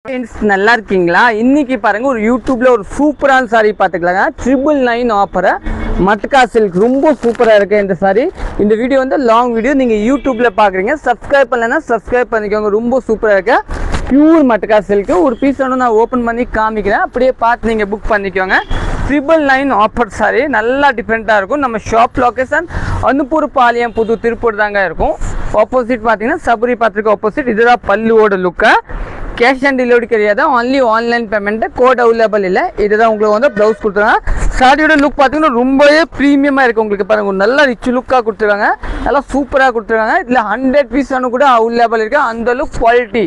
Friends நல்லா இருக்கீங்களா? இன்னைக்கு பாருங்க ஒரு யூடியூப்ல ஒரு சூப்பரான சாரி பார்த்துக்கலாங்க. 999 ஆஃபரை மட்கா சில்க் ரொம்ப சூப்பராக இருக்குது இந்த சாரி. இந்த வீடியோ வந்து லாங் வீடியோ, நீங்கள் யூடியூப்ல பார்க்குறீங்க. சப்ஸ்கிரைப் பண்ணலைன்னா சப்ஸ்கிரைப் பண்ணிக்கோங்க. ரொம்ப சூப்பராக இருக்கு. Pure matka silk. ஒரு பீஸ் ஒன்று நான் ஓப்பன் பண்ணி காமிக்கிறேன், அப்படியே பார்த்து நீங்கள் புக் பண்ணிக்கோங்க. 999 ஆஃபர் சாரி நல்லா டிஃப்ரெண்ட்டாக இருக்கும். நம்ம ஷாப் லொக்கேஷன் அனுப்பூர் பாளையம், புது திருப்பூர் தாங்க இருக்கும். ஆப்போசிட் பார்த்தீங்கன்னா சபரி பார்த்துருக்க ஆப்போசிட். இதுதான் பல்லுவோட லுக்கு. கேஷ் ஆன் டெலிவரி கிடையாது, only online payment. Code available இல்லை. இதுதான் உங்களுக்கு வந்து ப்ளவுஸ் கொடுத்துருக்காங்க. சாரியோட லுக் பார்த்தீங்கன்னா ரொம்பவே ப்ரீமியமாக இருக்குது. உங்களுக்கு பாருங்கள், ஒரு நல்ல ரிச் லுக்காக கொடுத்துருக்காங்க, நல்லா சூப்பராக கொடுத்துருக்காங்க. இதில் 100 பீஸ் கூட அவைலபிள் இருக்குது. அந்த லுக் குவாலிட்டி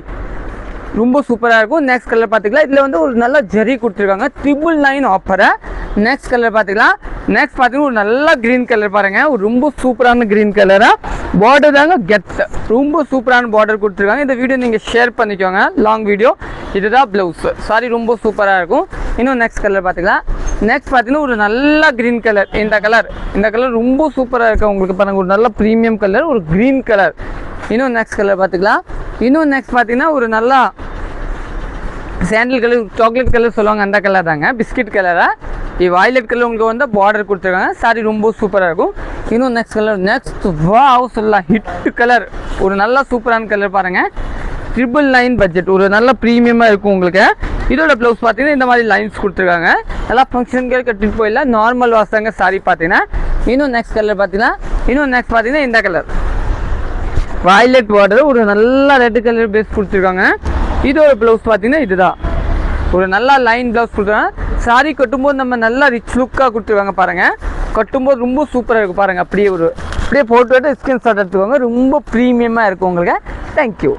ரொம்ப சூப்பராக இருக்கும். நெக்ஸ்ட் கலர் பார்த்துக்கலாம். இதில் வந்து ஒரு நல்ல ஜரி கொடுத்துருக்காங்க. 999 ஆஃபரை. நெக்ஸ்ட் கலர் பார்த்துக்கலாம். நெக்ஸ்ட் பார்த்தீங்கன்னா ஒரு நல்ல க்ரீன் கலர் பாருங்கள், ஒரு ரொம்ப சூப்பரான க்ரீன் கலராக பார்டர் தாங்க கெட். ரொம்ப சூப்பரான பார்டர் கொடுத்துருக்காங்க. இந்த வீடியோ நீங்கள் ஷேர் பண்ணிக்கோங்க, லாங் வீடியோ. இதுதான் ப்ளவுஸ். சாரி ரொம்ப சூப்பராக இருக்கும். இன்னும் நெக்ஸ்ட் கலர் பார்த்துக்கலாம். நெக்ஸ்ட் பார்த்தீங்கன்னா ஒரு நல்ல க்ரீன் கலர். இந்த கலர் ரொம்ப சூப்பராக இருக்குது. உங்களுக்கு பாருங்கள், ஒரு நல்ல ப்ரீமியம் கலர், ஒரு க்ரீன் கலர். இன்னும் நெக்ஸ்ட் கலர் பார்த்துக்கலாம். இன்னும் நெக்ஸ்ட் பார்த்தீங்கன்னா ஒரு நல்லா சாண்டில் கலர், சாக்லேட் கலர் சொல்லுவாங்க, அந்த கலர் தாங்க, பிஸ்கட் கலராக. வயலட் கலர் உங்களுக்கு வந்து பார்டர் கொடுத்துருக்காங்க. சாரி ரொம்ப சூப்பராக இருக்கும். இன்னும் நெக்ஸ்ட் கலர். நெக்ஸ்ட் வாவ் சொல்லலாம், ஹிட் கலர், ஒரு நல்ல சூப்பரான கலர் பாருங்கள். 999 பட்ஜெட், ஒரு நல்ல ப்ரீமியமாக இருக்கும் உங்களுக்கு. இதோட ப்ளவுஸ் பார்த்தீங்கன்னா இந்த மாதிரி லைன்ஸ் கொடுத்துருக்காங்க. நல்லா ஃபங்க்ஷனுக்கு கட்டிட்டு போயிடலாம். நார்மல் வாசாங்க சாரி பார்த்தீங்கன்னா. இன்னும் நெக்ஸ்ட் கலர் பார்த்தீங்கன்னா இந்த கலர் வயலட் பார்டர், ஒரு நல்ல ரெட் கலர் பேஸ் கொடுத்துருக்காங்க. இதோட ப்ளவுஸ் பார்த்தீங்கன்னா இதுதான், ஒரு நல்ல லைன் ப்ளவுஸ் கொடுத்துருக்காங்க. சாரி கட்டும்போது நம்ம நல்லா ரிச் லுக்காக கொடுத்துருவாங்க பாருங்கள். கட்டும்போது ரொம்ப சூப்பராக இருக்கும் பாருங்கள். அப்படியே போட்டு ஸ்கிரீன்ஷாட் எடுத்துக்கோங்க. ரொம்ப ப்ரீமியமாக இருக்கும் உங்களுக்கு. தேங்க்யூ.